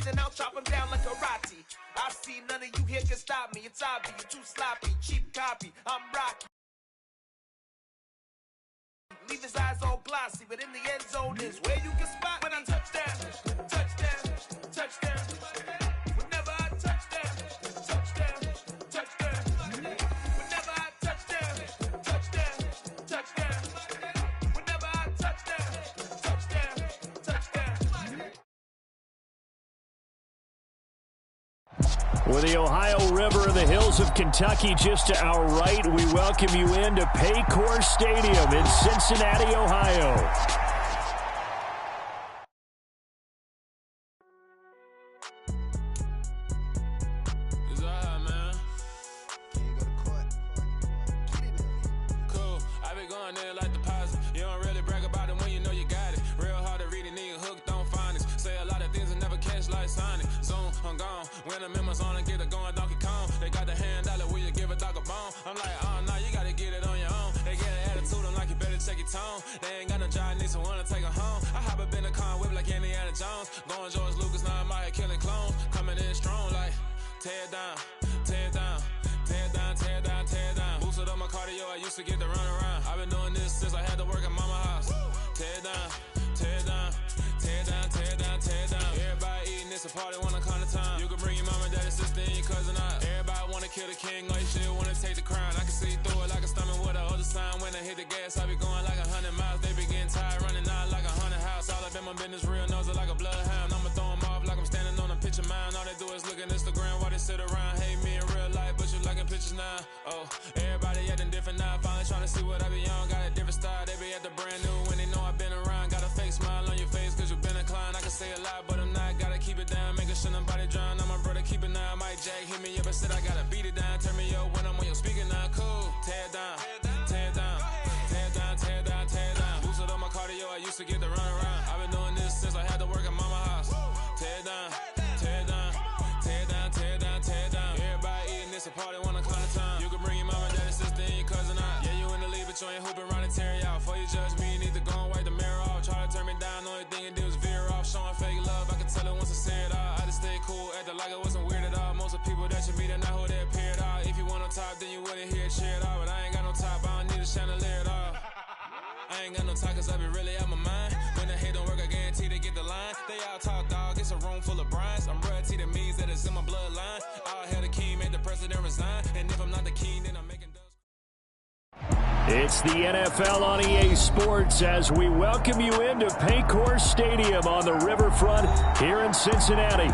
and I'll chop them down like karate. I see none of you here can stop me. It's obvious, you're too sloppy, cheap copy. I'm Rocky. Leave his eyes all glossy, but in the end zone is where you can spot when I touchdown, touchdown, touchdown. Whenever I touchdown, touchdown, touchdown. Whenever I touchdown, touchdown, touchdown. Whenever I touchdown, touchdown, touchdown. With the Ohio River and the hills of Kentucky just to our right, we welcome you into Paycor Stadium in Cincinnati, Ohio. When the members on and get it going Donkey Kong, they got the hand dollar, will you give a dog a bone? I'm like, oh no, you gotta get it on your own. They get an attitude, I'm like, you better check your tone. They ain't got no job, need someone to take her home. I hop up in the car, whip like Indiana Jones. Going George Lucas, now I'm out here killing clones. Coming in strong like, tear down, tear down, tear down, tear down, tear down. Boosted up my cardio, I used to get to run around. I've been doing this since I had to work at mama house. Tear down, tear down, tear down, tear down, tear down. Everybody eating, it's a party, one kind of time. You can bring your mama, daddy, sister, and your cousin out. Everybody wanna kill the king, like shit, wanna take the crown. I can see through it like a stomach with a other sign. When I hit the gas, I be going like 100 miles. They be getting tired, running out like 100 house. All up in my business, real nose it like a bloodhound. I'ma throw them off like I'm standing on a picture mound. All they do is look at Instagram while they sit around. Hate me in real life, but you liking pictures now. Oh, everybody acting different now. Finally trying to see what I be on. Got a different style, they be at the brand new when they know I've been around. Got a fake smile on your face cause you been inclined. I can say a lot, but I'm not. Gotta keep it down, making sure nobody drown. I'm my brother, keep it now. Mike Jack hit me up and said I gotta beat it down. Turn me up when I'm on your speaker now. Cool, tear down, tear down, tear down, tear down, tear down. Boosted up my cardio, I used to get to run around. I've been doing this since I had to work at mama house. Tear down, tear down, tear down, tear down, tear down. Everybody eating, it's a party, one kind of time. You can bring your mama, daddy, sister, and your cousin out. Yeah, you in the league, but you ain't hooping around and tear you out. Before you judge me, you need to go and wipe the mirror off. Try to turn me down, only thing you do is veer off. Showing fake love, I can tell it once I say it all. I just stay cool, acting like I wasn't weird at all. Most of the people that you meet are not who they appear at all. If you want on top, then you wouldn't hear it cheer at all. But I ain't got no top, I don't need a chandelier at all. I ain't got no talk cause I be really out my mind. When the hate don't work, I guarantee they get the line. They all talk dog, it's a room full of brines. I'm royalty, that means that it's in my bloodline. All hail the king, make the president resign. And if I'm not the king, then I'm making dubs. It's the NFL on EA Sports as we welcome you into Paycor Stadium on the riverfront here in Cincinnati.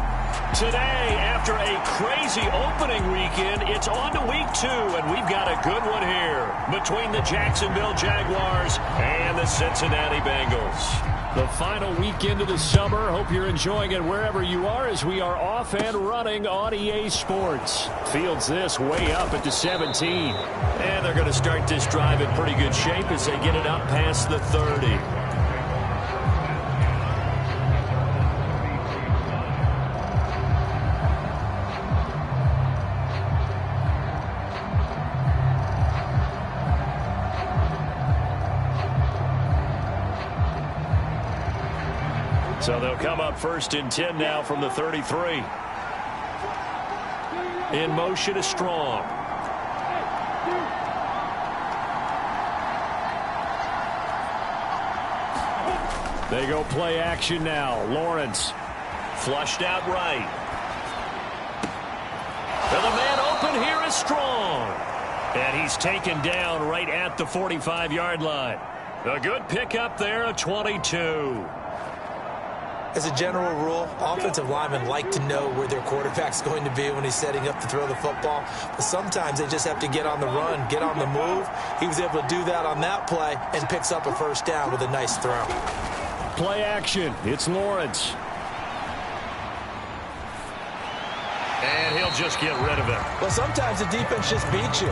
Today, after a crazy opening weekend, it's on to week 2, and we've got a good one here between the Jacksonville Jaguars and the Cincinnati Bengals. The final weekend of the summer. Hope you're enjoying it wherever you are as we are off and running on EA Sports. Fields this way up at the 17. And they're going to start this drive in pretty good shape as they get it up past the 30. So they'll come up first and 10 now from the 33. In motion is Strong. They go play action now. Lawrence flushed out right. And the man open here is Strong. And he's taken down right at the 45-yard line. A good pickup there, a 22. As a general rule, offensive linemen like to know where their quarterback's going to be when he's setting up to throw the football. But sometimes they just have to get on the run, get on the move. He was able to do that on that play and picks up a first down with a nice throw. Play action. It's Lawrence. And he'll just get rid of it. Well, sometimes the defense just beats you.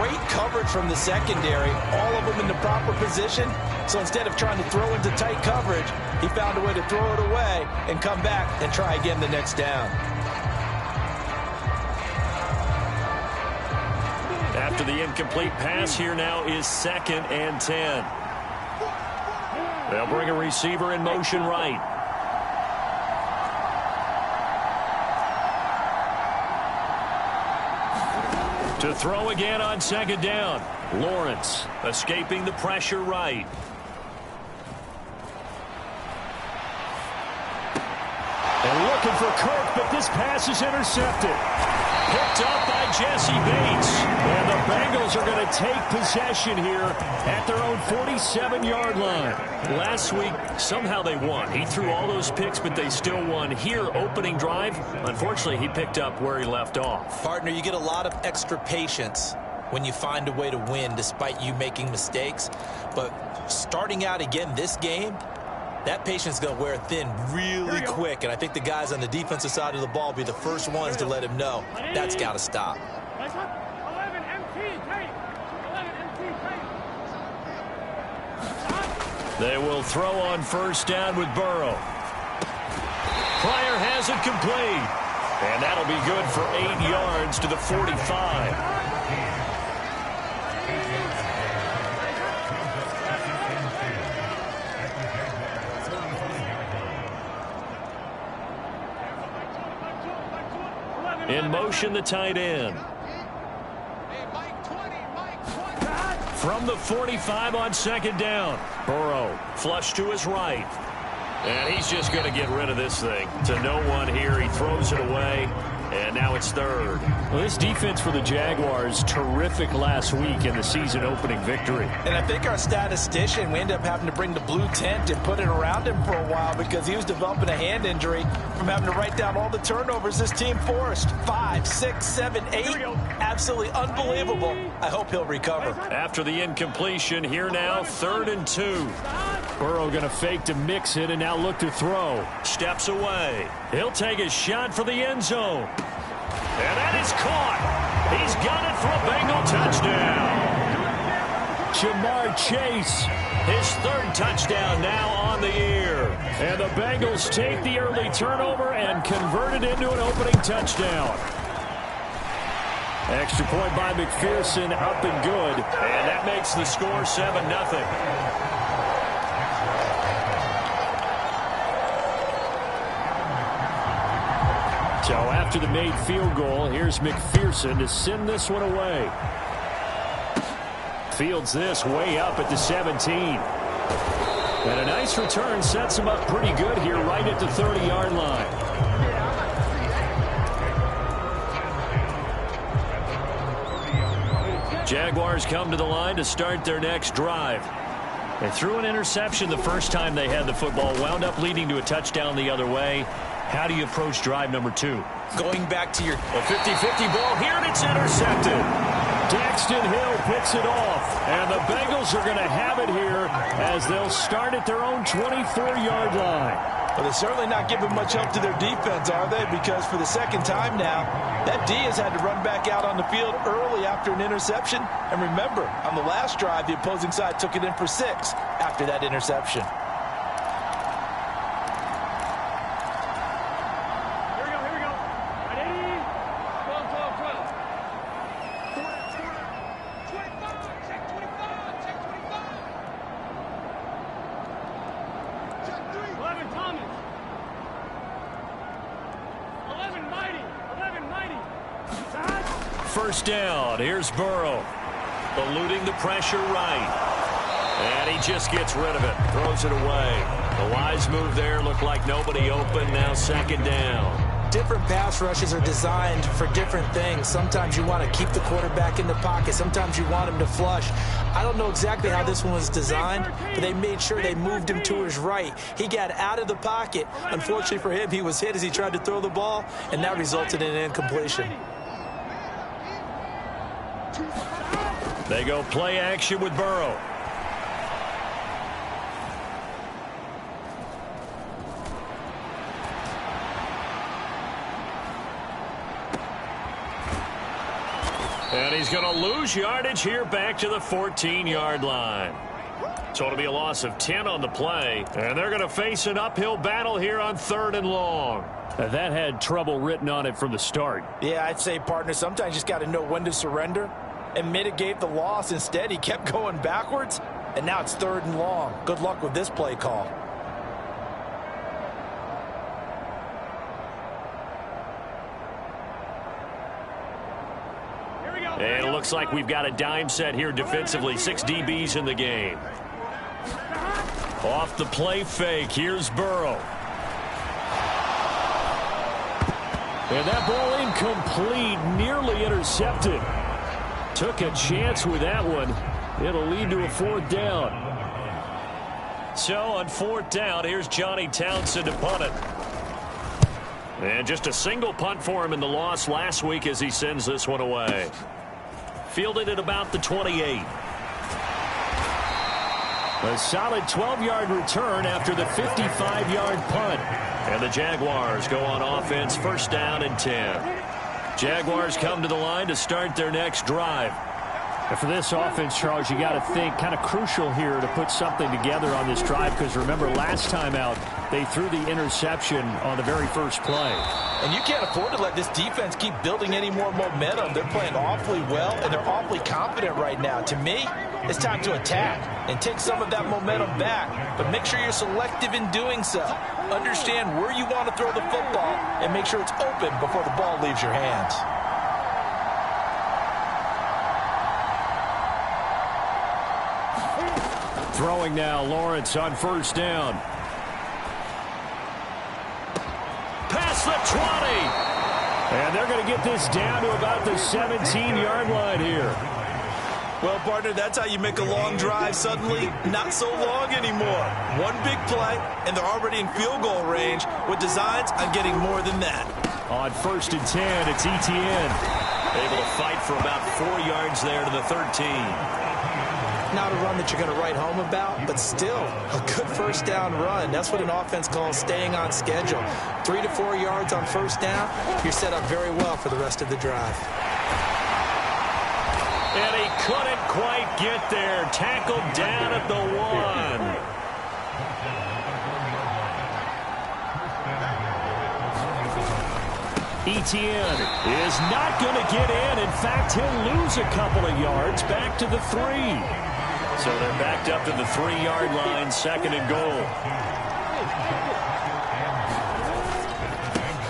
Great coverage from the secondary, all of them in the proper position. So instead of trying to throw into tight coverage, he found a way to throw it away and come back and try again the next down. After the incomplete pass, here now is 2nd and 10. They'll bring a receiver in motion right. To throw again on second down. Lawrence escaping the pressure right. And looking for Kirk, but this pass is intercepted. Picked up by Jesse Bates. And the Bengals are going to take possession here at their own 47-yard line. Last week, somehow they won. He threw all those picks, but they still won. Here, opening drive, unfortunately, he picked up where he left off. Partner, you get a lot of extra patience when you find a way to win despite you making mistakes. But starting out again this game, that patience is going to wear thin really quick, and I think the guys on the defensive side of the ball will be the first ones to let him know that's got to stop. They will throw on first down with Burrow. Pryor has it complete, and that'll be good for 8 yards to the 45. In motion, the tight end. From the 45 on second down. Burrow flush to his right. And he's just going to get rid of this thing. To no one here. He throws it away. And now it's third. Well, this defense for the Jaguars, terrific last week in the season opening victory. And I think our statistician, we ended up having to bring the blue tent and put it around him for a while because he was developing a hand injury from having to write down all the turnovers this team forced. 5, 6, 7, 8. Absolutely unbelievable. I hope he'll recover. After the incompletion, here now, 3rd and 2. Burrow going to fake to mix it and now look to throw. Steps away. He'll take a shot for the end zone. And that is caught. He's got it for a Bengal touchdown. Jamar Chase, his 3rd touchdown now on the year. And the Bengals take the early turnover and convert it into an opening touchdown. Extra point by McPherson, up and good. And that makes the score 7-0. So after the made field goal, here's McPherson to send this one away. Fields this way up at the 17. And a nice return sets him up pretty good here right at the 30-yard line. Jaguars come to the line to start their next drive. They threw an interception the first time they had the football, wound up leading to a touchdown the other way. How do you approach drive number 2? Going back to your 50-50 ball here, and it's intercepted. Daxton Hill picks it off, and the Bengals are going to have it here as they'll start at their own 24-yard line. Well, they're certainly not giving much help to their defense, are they? Because for the second time now, that D has had to run back out on the field early after an interception. And remember, on the last drive, the opposing side took it in for 6 after that interception. First down. Here's Burrow. Eluding the pressure right. And he just gets rid of it. Throws it away. The wise move there. Looked like nobody open. Now second down. Different pass rushes are designed for different things. Sometimes you want to keep the quarterback in the pocket. Sometimes you want him to flush. I don't know exactly how this one was designed, but they made sure they moved him to his right. He got out of the pocket. Unfortunately for him, he was hit as he tried to throw the ball, and that resulted in an incompletion. They go play action with Burrow. And he's going to lose yardage here back to the 14-yard line. So it'll be a loss of 10 on the play. And they're going to face an uphill battle here on 3rd and long. That had trouble written on it from the start. Yeah, I'd say, partner, sometimes you just got to know when to surrender and mitigate the loss. Instead, he kept going backwards, and now it's 3rd and long. Good luck with this play call. Here we go. And it looks like we've got a dime set here defensively. 6 DBs in the game. Off the play fake, here's Burrow. And that ball incomplete, nearly intercepted. Took a chance with that one. It'll lead to a 4th down. So on 4th down, here's Johnny Townsend to punt it. And just a single punt for him in the loss last week as he sends this one away. Fielded at about the 28. A solid 12-yard return after the 55-yard punt. And the Jaguars go on offense, 1st down and 10. Jaguars come to the line to start their next drive. And for this offense, Charles, you got to think kind of crucial here to put something together on this drive, because remember last time out they threw the interception on the very first play. And you can't afford to let this defense keep building any more momentum. They're playing awfully well, and they're awfully confident right now. To me, it's time to attack and take some of that momentum back, but make sure you're selective in doing so. Understand where you want to throw the football and make sure it's open before the ball leaves your hands. Throwing now, Lawrence on 1st down. Past the 20. And they're going to get this down to about the 17-yard line here. Well, partner, that's how you make a long drive suddenly not so long anymore. One big play, and they're already in field goal range with designs on getting more than that. On 1st and 10, it's Etienne. Able to fight for about 4 yards there to the 13. Not a run that you're going to write home about, but still a good 1st down run. That's what an offense calls staying on schedule. 3 to 4 yards on 1st down, you're set up very well for the rest of the drive. And he couldn't quite get there. Tackled down at the 1. Etienne is not going to get in. In fact, he'll lose a couple of yards back to the 3. So they're backed up to the 3-yard line, 2nd and goal.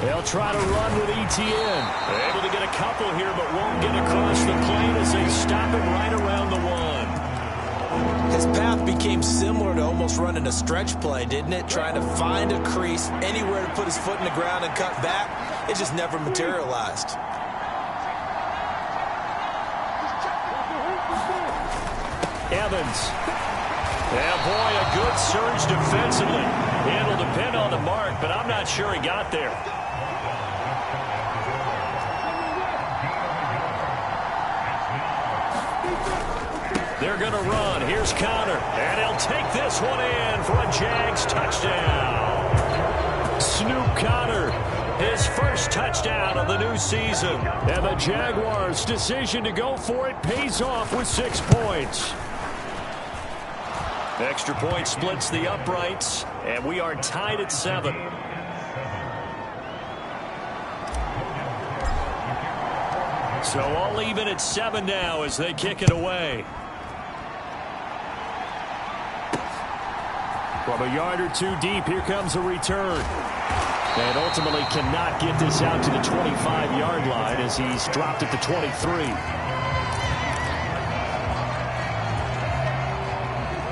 They'll try to run with Etienne. Able to get a couple here, but won't get across the plane as they stop him right around the 1. His path became similar to almost running a stretch play, didn't it? Trying to find a crease, anywhere to put his foot in the ground and cut back. It just never materialized. Evans. Yeah, boy, a good surge defensively. It'll depend on the mark, but I'm not sure he got there. They're going to run. Here's Connor. And he'll take this one in for a Jags touchdown. Snoop Connor, his first touchdown of the new season. And the Jaguars' decision to go for it pays off with 6 points. Extra point splits the uprights, and we are tied at 7. So all even at 7 now as they kick it away. From a yard or 2 deep, here comes a return. And ultimately cannot get this out to the 25-yard line as he's dropped at the 23.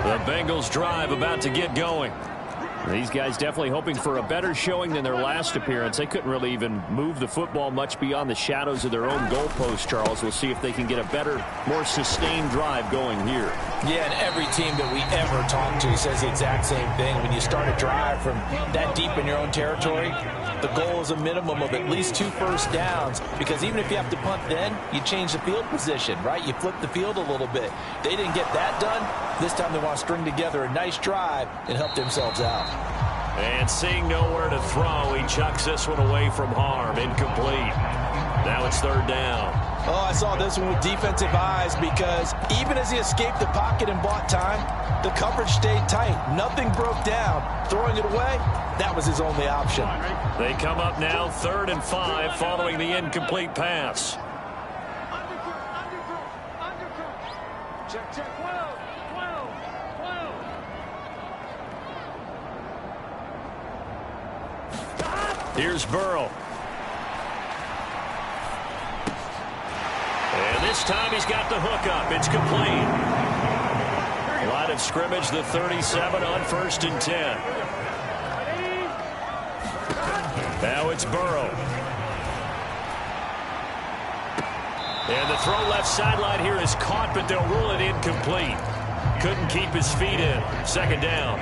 The Bengals drive about to get going. These guys definitely hoping for a better showing than their last appearance. They couldn't really even move the football much beyond the shadows of their own goalpost, Charles. We'll see if they can get a better, more sustained drive going here. Yeah, and every team that we ever talk to says the exact same thing. When you start a drive from that deep in your own territory, the goal is a minimum of at least 2 first downs, because even if you have to punt then, you change the field position, right? You flip the field a little bit. They didn't get that done. This time they want to string together a nice drive and help themselves out. And seeing nowhere to throw, he chucks this one away from harm. Incomplete. Now it's 3rd down. Oh, I saw this one with defensive eyes, because even as he escaped the pocket and bought time, the coverage stayed tight. Nothing broke down. Throwing it away, that was his only option. They come up now 3rd and 5 following the incomplete pass. Check, 12. Here's Burrow. And this time he's got the hook up. It's complete. Line of scrimmage, the 37 on 1st and 10. Now it's Burrow. And the throw left sideline here is caught, but they'll rule it incomplete. Couldn't keep his feet in. 2nd down.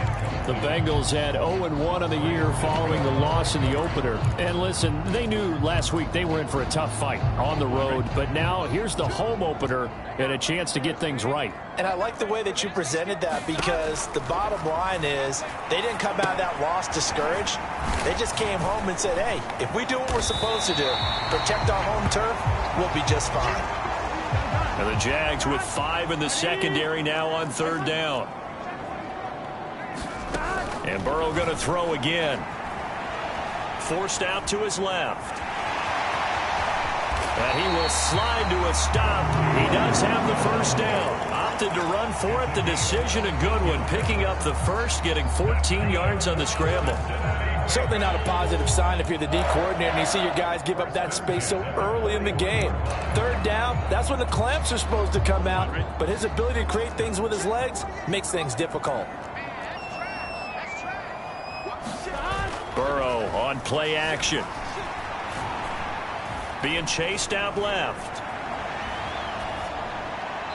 The Bengals had 0-1 on the year following the loss in the opener. And listen, they knew last week they were in for a tough fight on the road. But now here's the home opener and a chance to get things right. And I like the way that you presented that, because the bottom line is they didn't come out of that loss discouraged. They just came home and said, hey, if we do what we're supposed to do, protect our home turf, we'll be just fine. And the Jags with 5 in the secondary now on 3rd down. And Burrow going to throw again. Forced out to his left. And he will slide to a stop. He does have the 1st down. Opted to run for it. The decision a good one. Picking up the first, getting 14 yards on the scramble. Certainly not a positive sign if you're the D coordinator and you see your guys give up that space so early in the game. 3rd down, that's when the clamps are supposed to come out. But his ability to create things with his legs makes things difficult. Burrow on play action. Being chased out left.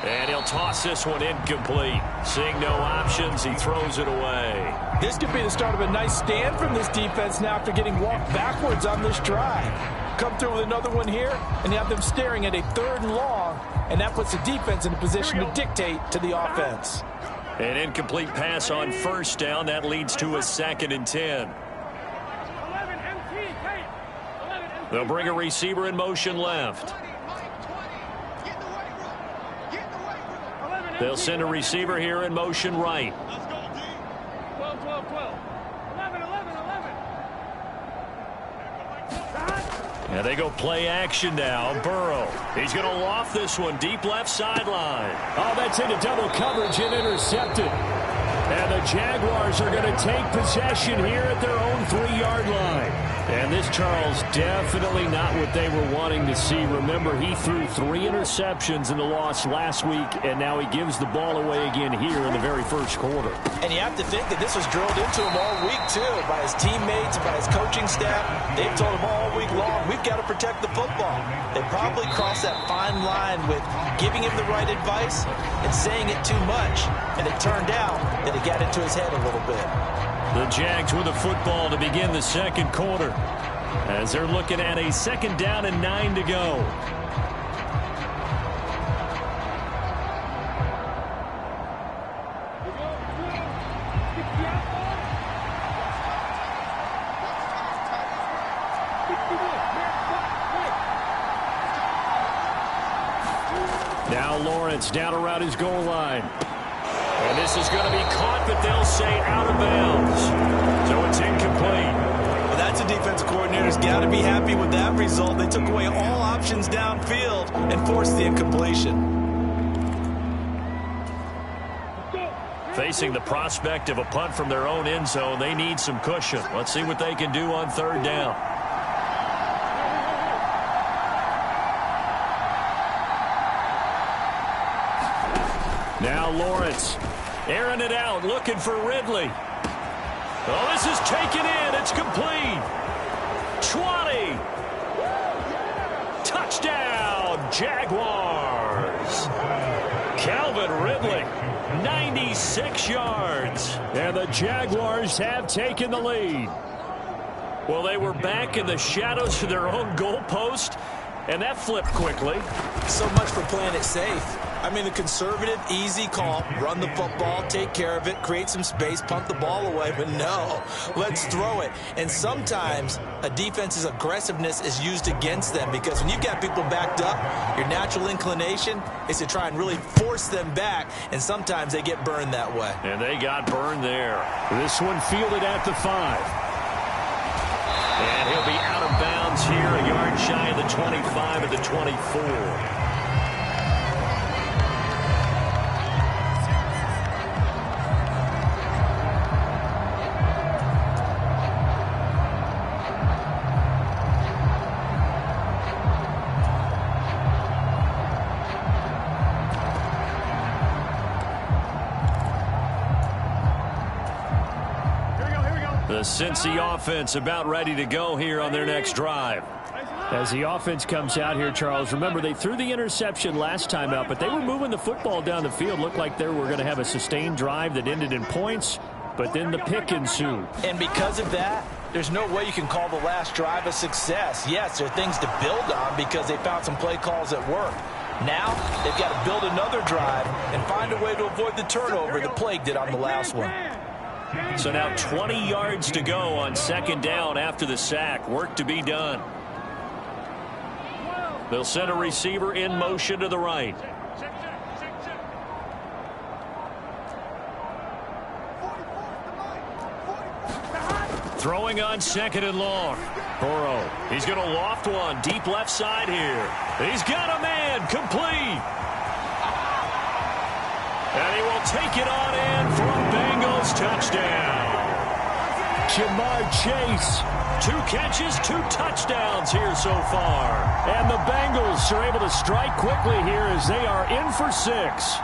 And he'll toss this one incomplete. Seeing no options, he throws it away. This could be the start of a nice stand from this defense now after getting walked backwards on this drive. Come through with another one here, and you have them staring at a 3rd and long, and that puts the defense in a position to dictate to the offense. An incomplete pass on 1st down. That leads to a 2nd and 10. They'll bring a receiver in motion left. They'll send a receiver here in motion right. 12, 12, 12. 11, 11, 11. And they go play action now. Burrow. He's going to loft this one deep left sideline. Oh, that's into double coverage and intercepted. And the Jaguars are going to take possession here at their own 3-yard line. And this, Charles, definitely not what they were wanting to see. Remember, he threw 3 interceptions in the loss last week, and now he gives the ball away again here in the very 1st quarter. And you have to think that this was drilled into him all week, too, by his teammates, by his coaching staff. They've told him all week long, we've got to protect the football. They probably crossed that fine line with giving him the right advice and saying it too much. And it turned out that it got into his head a little bit. The Jags with the football to begin the 2nd quarter as they're looking at a 2nd down and 9 to go. Now Lawrence down around his goal line. And this is going to be caught, but they'll say out of bounds. So it's incomplete. Well, that's a defense coordinator's got to be happy with that result. They took away all options downfield and forced the incompletion. Facing the prospect of a punt from their own end zone, they need some cushion. Let's see what they can do on 3rd down. Now Lawrence airing it out, looking for Ridley. Oh, this is taken in. It's complete. 20. Touchdown, Jaguars. Calvin Ridley, 96 yards. And the Jaguars have taken the lead. Well, they were back in the shadows of their own goalpost, and that flipped quickly. So much for playing it safe. I mean, the conservative, easy call, run the football, take care of it, create some space, punt the ball away. But no, let's throw it. And sometimes a defense's aggressiveness is used against them, because when you've got people backed up, your natural inclination is to try and really force them back, and sometimes they get burned that way. And they got burned there. This one fielded at the 5. And he'll be out of bounds here, a yard shy of the 25 at the 24. The Cincy offense about ready to go here on their next drive. As the offense comes out here, Charles, remember they threw the interception last time out, but they were moving the football down the field. Looked like they were going to have a sustained drive that ended in points, but then the pick ensued. And because of that, there's no way you can call the last drive a success. Yes, there are things to build on because they found some play calls that work. Now, they've got to build another drive and find a way to avoid the turnover the Plague did on the last one. So now 20 yards to go on second down after the sack. Work to be done. They'll send a receiver in motion to the right. Throwing on second and long. Burrow. He's going to loft one. Deep left side here. He's got a man. Complete. And he will take it on in for a Bengals touchdown. Jamar Chase. 2 catches, 2 touchdowns here so far. And the Bengals are able to strike quickly here as they are in for 6.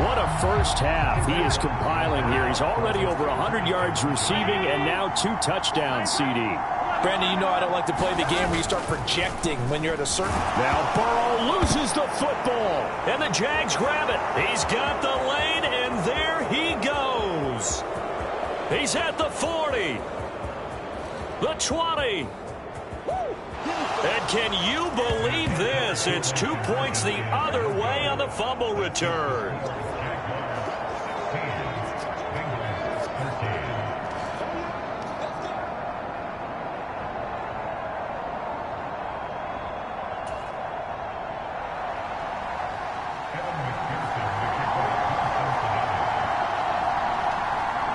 What a first half he is compiling here. He's already over 100 yards receiving and now 2 touchdowns, CD. Brandon, you know I don't like to play the game where you start projecting when you're at a certain... Now Burrow loses the football, and the Jags grab it. He's got the lane, and there he goes. He's at the 40, the 20. And can you believe this? It's 2 points the other way on the fumble return.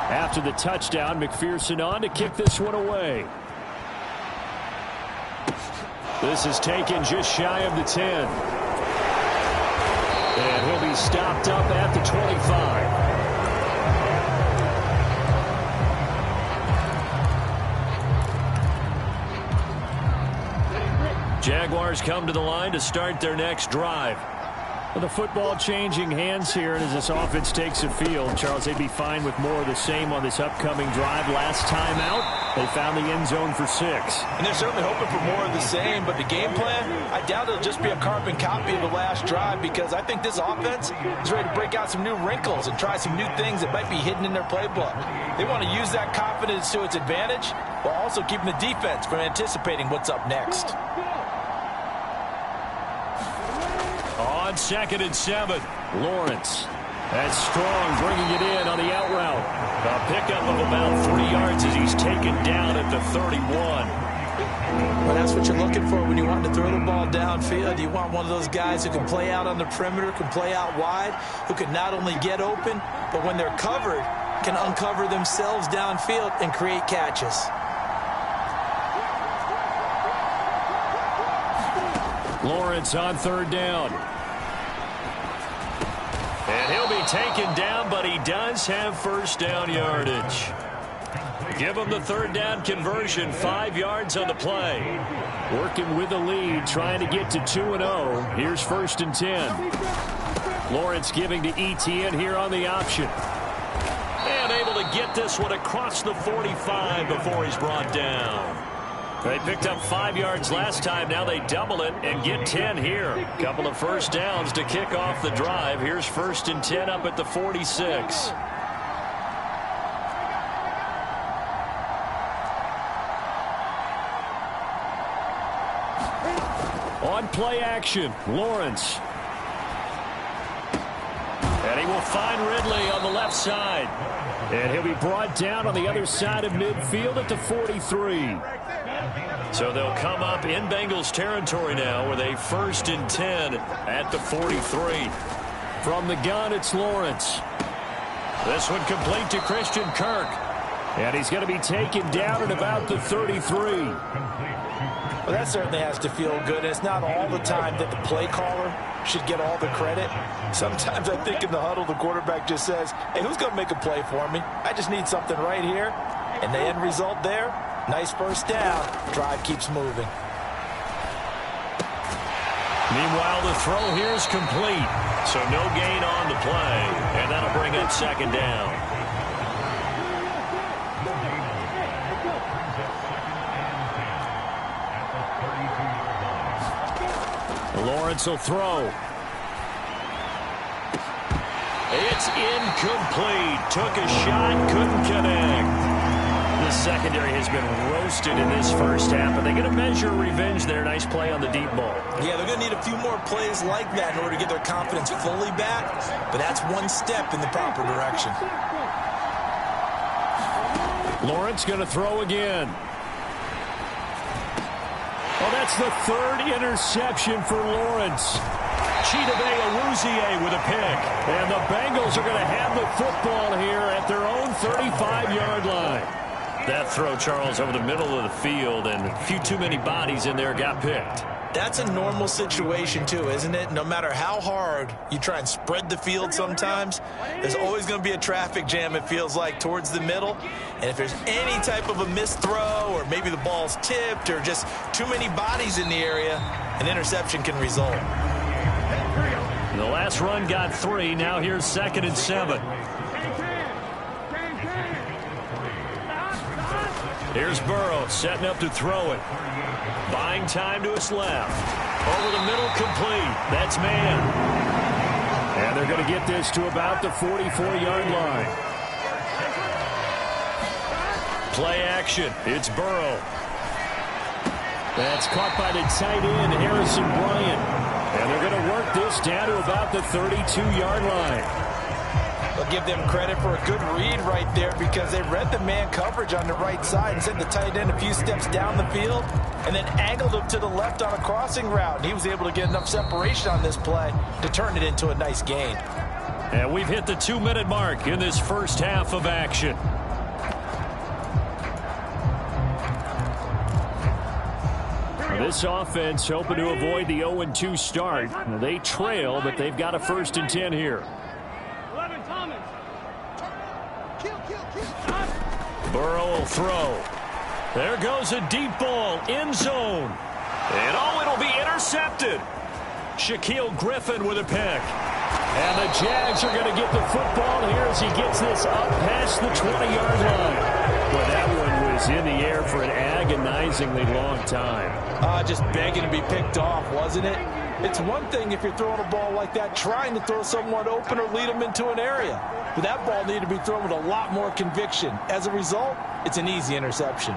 After the touchdown, McPherson on to kick this one away. This is taken just shy of the 10. And he'll be stopped up at the 25. Jaguars come to the line to start their next drive. Well, the football changing hands here, and as this offense takes the field, Charles, they'd be fine with more of the same on this upcoming drive. Last time out, they found the end zone for 6. And they're certainly hoping for more of the same, but the game plan, I doubt it'll just be a carbon copy of the last drive because I think this offense is ready to break out some new wrinkles and try some new things that might be hidden in their playbook. They want to use that confidence to its advantage while also keeping the defense from anticipating what's up next. On 2nd and 7, Lawrence. That's Strong bringing it in on the out route. A pickup of about 3 yards as he's taken down at the 31. Well, that's what you're looking for when you want to throw the ball downfield. You want one of those guys who can play out on the perimeter, can play out wide, who can not only get open, but when they're covered, can uncover themselves downfield and create catches. Lawrence on 3rd down. And he'll be taken down, but he does have 1st down yardage. Give him the 3rd down conversion, 5 yards on the play. Working with the lead, trying to get to 2-0. Here's 1st and 10. Lawrence giving to Etienne here on the option. And able to get this one across the 45 before he's brought down. They picked up 5 yards last time. Now they double it and get 10 here. Couple of 1st downs to kick off the drive. Here's 1st and 10 up at the 46. On play action, Lawrence. And he will find Ridley on the left side. And he'll be brought down on the other side of midfield at the 43. So they'll come up in Bengals territory now with a 1st and 10 at the 43. From the gun, it's Lawrence. This one complete to Christian Kirk. And he's going to be taken down at about the 33. Well, that certainly has to feel good. It's not all the time that the play caller should get all the credit. Sometimes I think in the huddle, the quarterback just says, hey, who's going to make a play for me? I just need something right here. And the end result there, nice 1st down. Drive keeps moving. Meanwhile, the throw here is complete. So no gain on the play. And that'll bring up 2nd down. Lawrence will throw. It's incomplete. Took a shot, couldn't connect. The secondary has been roasted in this first half, but they're going to measure revenge there. Nice play on the deep ball. Yeah, they're going to need a few more plays like that in order to get their confidence fully back, but that's one step in the proper direction. Lawrence going to throw again. Oh, that's the third interception for Lawrence. Chidobe Awuzie with a pick. And the Bengals are going to have the football here at their own 35-yard line. That throw, Charles, over the middle of the field, and a few too many bodies in there got picked. That's a normal situation, too, isn't it? No matter how hard you try and spread the field sometimes, there's always going to be a traffic jam, it feels like, towards the middle. And if there's any type of a missed throw, or maybe the ball's tipped, or just too many bodies in the area, an interception can result. The last run got 3. Now here's 2nd and 7. Here's Burrow setting up to throw it. Buying time to his left. Over the middle, complete. That's man. And they're going to get this to about the 44-yard line. Play action. It's Burrow. That's caught by the tight end, Harrison Bryant. And they're going to work this down to about the 32-yard line. I'll give them credit for a good read right there because they read the man coverage on the right side and sent the tight end a few steps down the field and then angled him to the left on a crossing route. He was able to get enough separation on this play to turn it into a nice gain. And we've hit the 2-minute mark in this first half of action. This offense hoping to avoid the 0-2 start. They trail, but they've got a 1st and 10 here. Burrow will throw. There goes a deep ball, end zone. And it'll be intercepted. Shaquille Griffin with a pick. And the Jags are going to get the football here as he gets this up past the 20-yard line. Well, that one was in the air for an agonizingly long time. Just begging to be picked off, wasn't it? It's one thing if you're throwing a ball like that, trying to throw someone open or lead them into an area. But that ball needed to be thrown with a lot more conviction. As a result, it's an easy interception.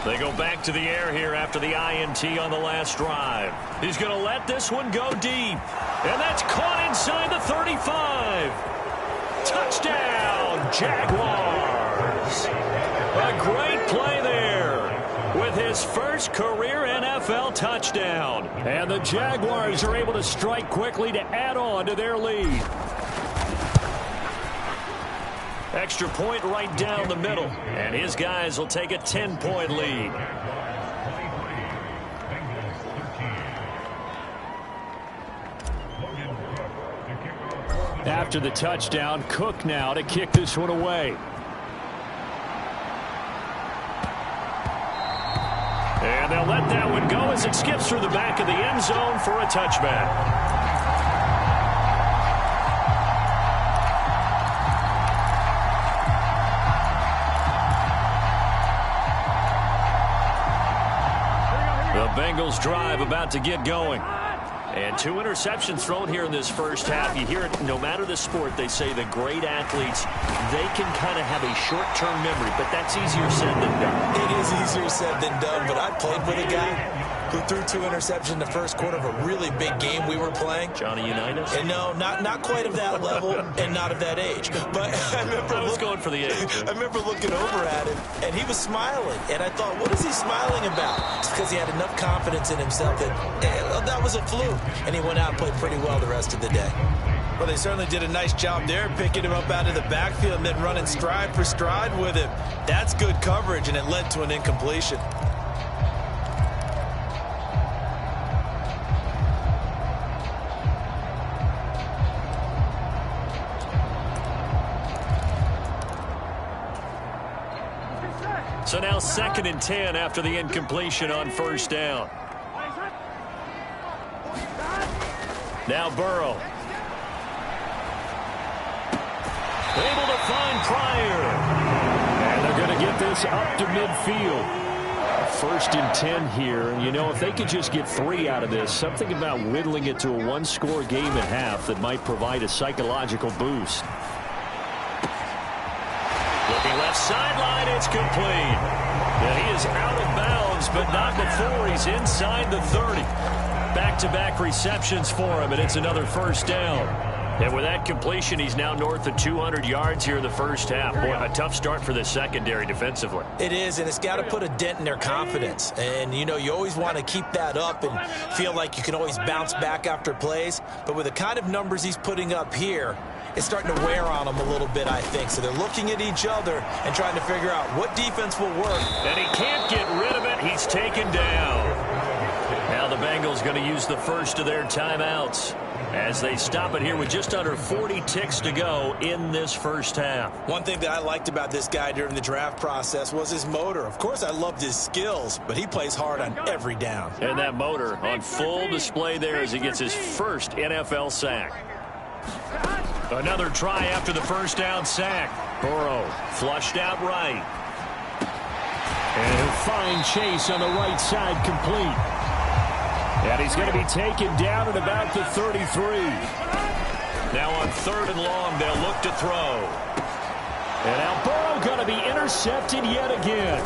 They go back to the air here after the INT on the last drive. He's going to let this one go deep. And that's caught inside the 35. Touchdown, Jaguars. A great play there with his first career NFL touchdown. And the Jaguars are able to strike quickly to add on to their lead. Extra point right down the middle. And his guys will take a 10-point lead. After the touchdown, Cook now to kick this one away. And they'll let that one go as it skips through the back of the end zone for a touchback. The Bengals drive about to get going. And 2 interceptions thrown here in this first half. You hear it, no matter the sport, they say the great athletes, they can kind of have a short-term memory, but that's easier said than done. It is easier said than done, but I played with a guy who threw 2 interceptions in the first quarter of a really big game we were playing. Johnny Unitas? And no, not quite of that level and not of that age. But I was going for the age. I remember looking over at him, and he was smiling. And I thought, what is he smiling about? It's because he had enough confidence in himself that was a fluke. And he went out and played pretty well the rest of the day. Well, they certainly did a nice job there, picking him up out of the backfield and then running stride for stride with him. That's good coverage, and it led to an incompletion. So now 2nd and 10 after the incompletion on first down. Now Burrow. Able to find Pryor. And they're going to this up to midfield. First and 10 here, and you know, if they could just get 3 out of this, something about whittling it to a one-score game at half that might provide a psychological boost. Looking left sideline, it's complete. And he is out of bounds, but not before he's inside the 30. Back-to-back receptions for him, and it's another first down. And with that completion, he's now north of 200 yards here in the first half. Boy, a tough start for the secondary defensively. It is, and it's got to put a dent in their confidence. And, you know, you always want to keep that up and feel like you can always bounce back after plays. But with the kind of numbers he's putting up here, it's starting to wear on them a little bit, I think. So they're looking at each other and trying to figure out what defense will work. And he can't get rid of it. He's taken down. Now the Bengals going to use the first of their timeouts as they stop it here with just under 40 ticks to go in this first half. One thing that I liked about this guy during the draft process was his motor. Of course, I loved his skills, but he plays hard on every down. And that motor on full display there as he gets his first NFL sack. Another try after the first down sack. Burrow flushed out right. And he'll find Chase on the right side complete. And he's going to be taken down at about the 33. Now on 3rd and long, they'll look to throw. And now Burrow going to be intercepted yet again.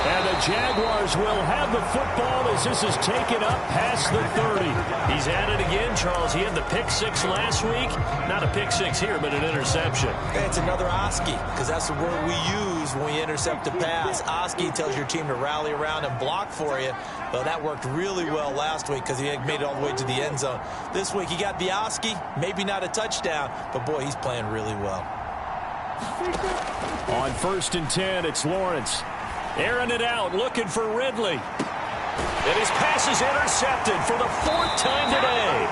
And the Jaguars will have the football as this is taken up past the 30. He's at it again, Charles. He had the pick 6 last week. Not a pick 6 here, but an interception. It's another Oski, because that's the word we use when we intercept a pass. Oski tells your team to rally around and block for you. Well, that worked really well last week because he made it all the way to the end zone. This week he got the Oski, maybe not a touchdown, but boy, he's playing really well. On 1st and 10, it's Lawrence. Airing it out, looking for Ridley. And his pass is intercepted for the 4th time today.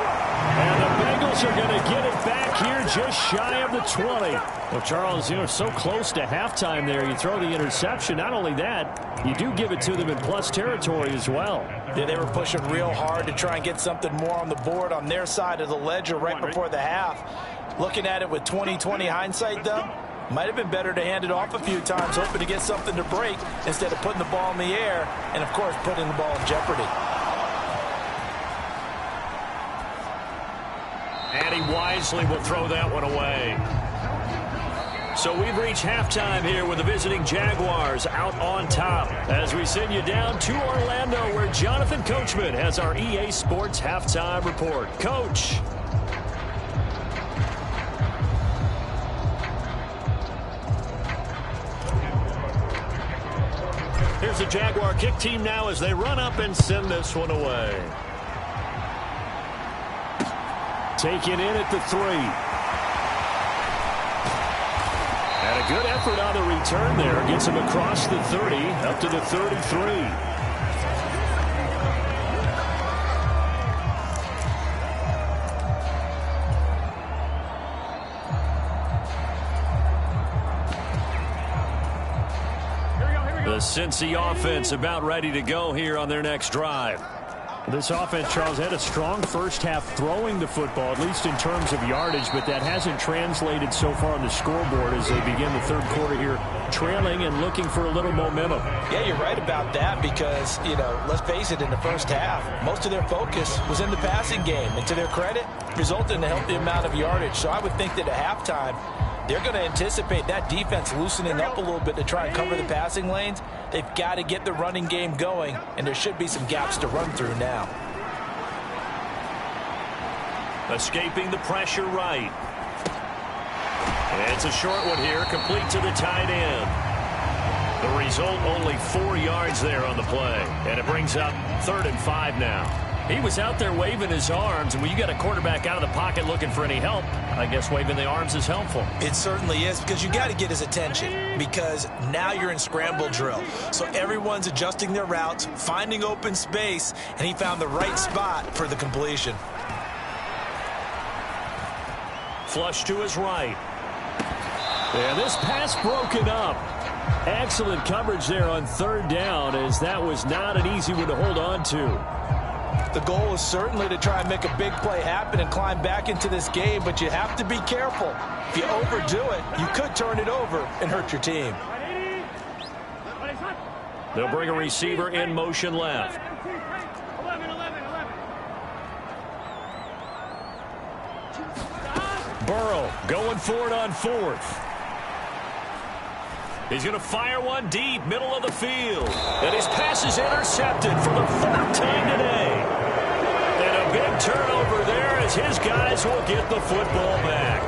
And the Bengals are going to get it back here just shy of the 20. Well, Charles, you know, so close to halftime there. You throw the interception. Not only that, you do give it to them in plus territory as well. Yeah, they were pushing real hard to try and get something more on the board on their side of the ledger right before the half. Looking at it with 20/20 hindsight, though, might have been better to hand it off a few times, hoping to get something to break instead of putting the ball in the air and, of course, putting the ball in jeopardy. And he wisely will throw that one away. So we've reached halftime here with the visiting Jaguars out on top as we send you down to Orlando where Jonathan Coachman has our EA Sports halftime report. Coach. Here's the Jaguar kick team now as they run up and send this one away. Taken in at the 3. And a good effort on the return there. Gets him across the 30 up to the 33. The Cincy offense about ready to go here on their next drive. This offense, Charles, had a strong first half throwing the football, at least in terms of yardage, but that hasn't translated so far on the scoreboard as they begin the third quarter here, trailing and looking for a little momentum. Yeah, you're right about that because, you know, let's face it, in the first half, most of their focus was in the passing game, and to their credit, resulted in a healthy amount of yardage. So I would think that at halftime, they're going to anticipate that defense loosening up a little bit to try and cover the passing lanes. They've got to get the running game going, and there should be some gaps to run through now. Escaping the pressure right. And it's a short one here, complete to the tight end. The result, only 4 yards there on the play. And it brings up 3rd and 5 now. He was out there waving his arms, and when you got a quarterback out of the pocket looking for any help, I guess waving the arms is helpful. It certainly is, because you got to get his attention, because now you're in scramble drill. So everyone's adjusting their routes, finding open space, and he found the right spot for the completion. Flush to his right. And this pass broken up. Excellent coverage there on 3rd down, as that was not an easy one to hold on to. The goal is certainly to try and make a big play happen and climb back into this game, but you have to be careful. If you overdo it, you could turn it over and hurt your team. They'll bring a receiver in motion left. Burrow going for it on 4th. He's going to fire one deep, middle of the field. And his pass is intercepted for the 4th time today. And a big turnover there as his guys will get the football back.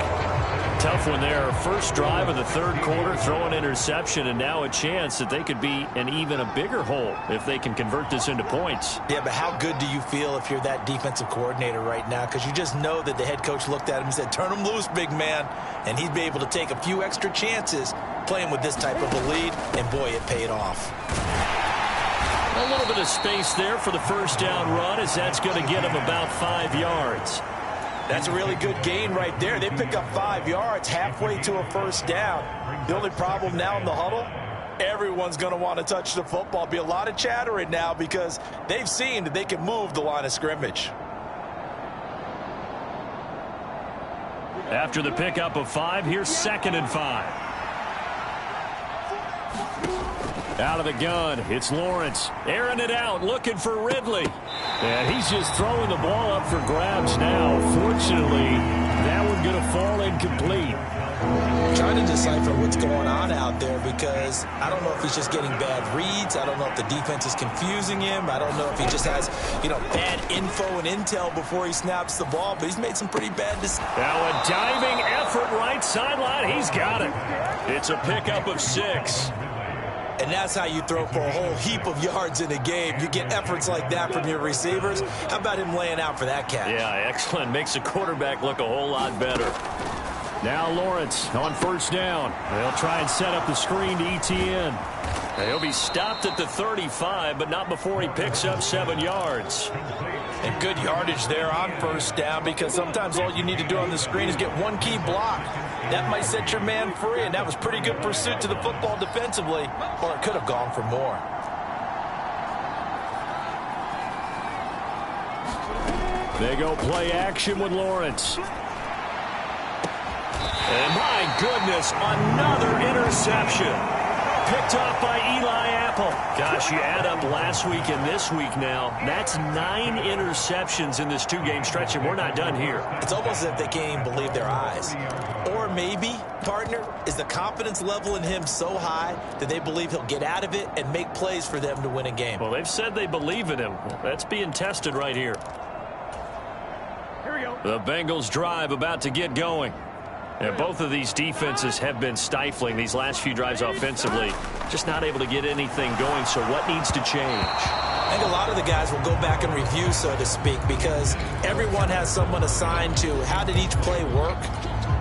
Tough one there. First drive of the 3rd quarter, throw an interception, and now a chance that they could be in even a bigger hole if they can convert this into points. Yeah, but how good do you feel if you're that defensive coordinator right now? Because you just know that the head coach looked at him and said, turn him loose, big man. And he'd be able to take a few extra chances playing with this type of a lead, and boy, it paid off. A little bit of space there for the first down run, as that's going to get him about 5 yards. That's a really good gain right there. They pick up 5 yards halfway to a first down. The only problem now in the huddle, everyone's going to want to touch the football. Be a lot of chattering now because they've seen that they can move the line of scrimmage. After the pickup of 5, here's 2nd and 5. Out of the gun, it's Lawrence. Airing it out, looking for Ridley. And he's just throwing the ball up for grabs now. Fortunately, that one's going to fall incomplete. I'm trying to decipher what's going on out there because I don't know if he's just getting bad reads. I don't know if the defense is confusing him. I don't know if he just has, bad info and intel before he snaps the ball. But he's made some pretty bad decisions. Now a diving effort right sideline. He's got it. It's a pickup of 6. And that's how you throw for a whole heap of yards in a game. You get efforts like that from your receivers. How about him laying out for that catch? Yeah, excellent. Makes the quarterback look a whole lot better. Now Lawrence on first down. They'll try and set up the screen to ETN. He'll be stopped at the 35, but not before he picks up 7 yards. And good yardage there on first down because sometimes all you need to do on the screen is get one key block. That might set your man free, and that was pretty good pursuit to the football defensively, or it could have gone for more. They go play action with Lawrence. And my goodness, another interception. Picked off by Eli Apple. Gosh, you add up last week and this week now. That's 9 interceptions in this 2-game stretch, and we're not done here. It's almost as if they can't even believe their eyes. Or maybe, partner, is the confidence level in him so high that they believe he'll get out of it and make plays for them to win a game. Well, they've said they believe in him. That's being tested right here. Here we go. The Bengals drive about to get going. And both of these defenses have been stifling these last few drives offensively. Just not able to get anything going, so what needs to change? I think a lot of the guys will go back and review, so to speak, because everyone has someone assigned to how did each play work.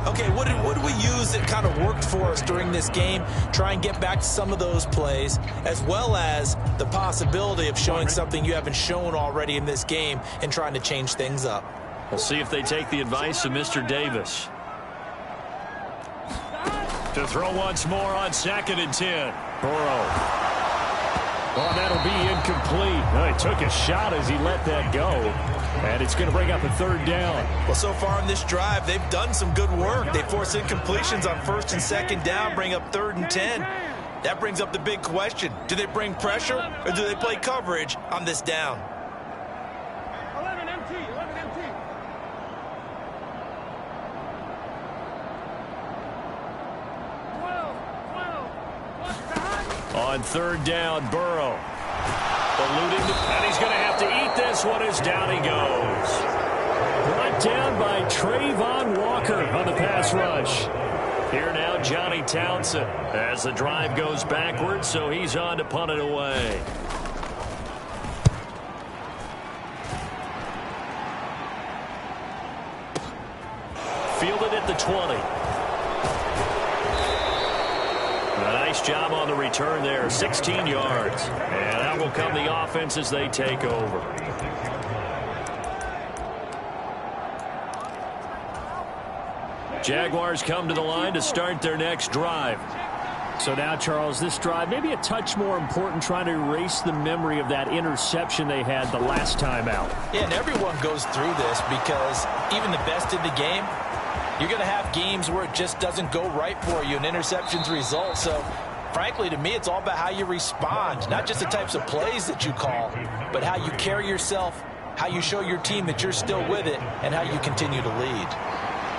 Okay, what did we use that kind of worked for us during this game? Try and get back to some of those plays, as well as the possibility of showing something you haven't shown already in this game and trying to change things up. We'll see if they take the advice of Mr. Davis. To throw once more on 2nd and 10. Burrow. Oh, that'll be incomplete. Oh, he took a shot as he let that go. And it's going to bring up a 3rd down. Well, so far in this drive, they've done some good work. They force incompletions on 1st and 2nd down, bring up 3rd and 10. That brings up the big question. Do they bring pressure or do they play coverage on this down? 11 MT, 11 MT. On 3rd down, Burrow. Eluding, and he's going to have to eat this one as down he goes. Brought down by Trayvon Walker on the pass rush. Here now, Johnny Townsend, as the drive goes backwards, so he's on to punt it away. Fielded at the 20. Nice job on the return there, 16 yards. And out will come the offense as they take over. Jaguars come to the line to start their next drive. So now, Charles, this drive maybe a touch more important, trying to erase the memory of that interception they had the last time out. Yeah, and everyone goes through this because even the best in the game, you're going to have games where it just doesn't go right for you and interceptions result. So frankly, to me, it's all about how you respond, not just the types of plays that you call, but how you carry yourself, how you show your team that you're still with it, and how you continue to lead.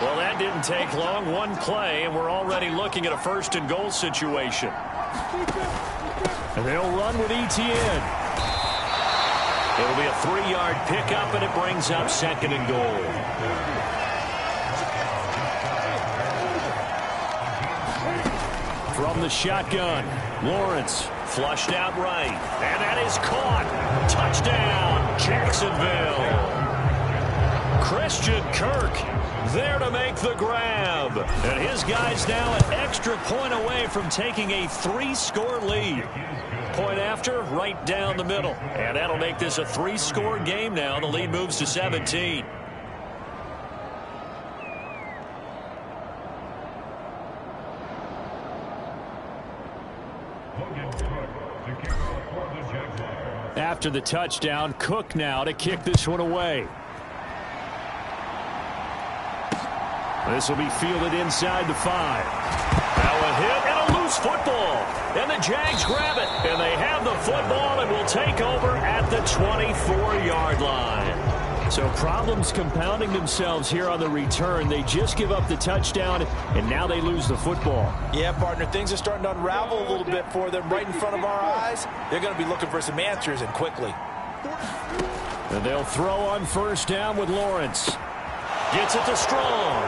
Well, that didn't take long. One play, and we're already looking at a first-and-goal situation. And they'll run with ETN. It'll be a 3-yard pickup, and it brings up second and goal. From the shotgun, Lawrence flushed out right, and that is caught. Touchdown, Jacksonville. Christian Kirk there to make the grab. And his guy's now an extra point away from taking a 3-score lead. Point after, right down the middle. And that'll make this a 3-score game now. The lead moves to 17. After the touchdown, Cook now to kick this one away. This will be fielded inside the 5. Now a hit and a loose football. And the Jags grab it. And they have the football and will take over at the 24-yard line. So problems compounding themselves here on the return. They just give up the touchdown, and now they lose the football. Yeah, partner, things are starting to unravel a little bit for them right in front of our eyes. They're going to be looking for some answers, and quickly. And they'll throw on first down with Lawrence. Gets it to Strong.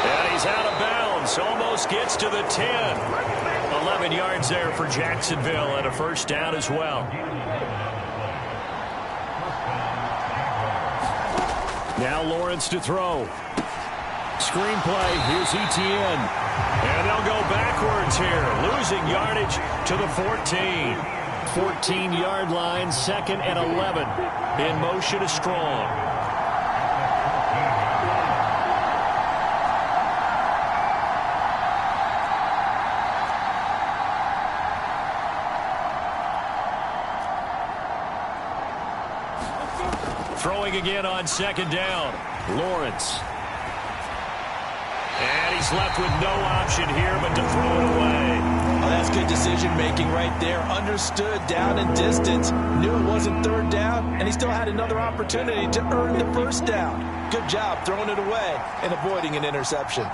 And he's out of bounds. Almost gets to the 10. 11 yards there for Jacksonville, and a first down as well. Now Lawrence to throw. Screenplay. Here's ETN. And they'll go backwards here. Losing yardage to the 14. 14-yard line, 2nd and 11. In motion is Strong. Throwing again on 2nd down. Lawrence. And he's left with no option here but to throw it away. Oh, that's good decision-making right there. Understood down and distance. Knew it wasn't 3rd down, and he still had another opportunity to earn the first down. Good job throwing it away and avoiding an interception.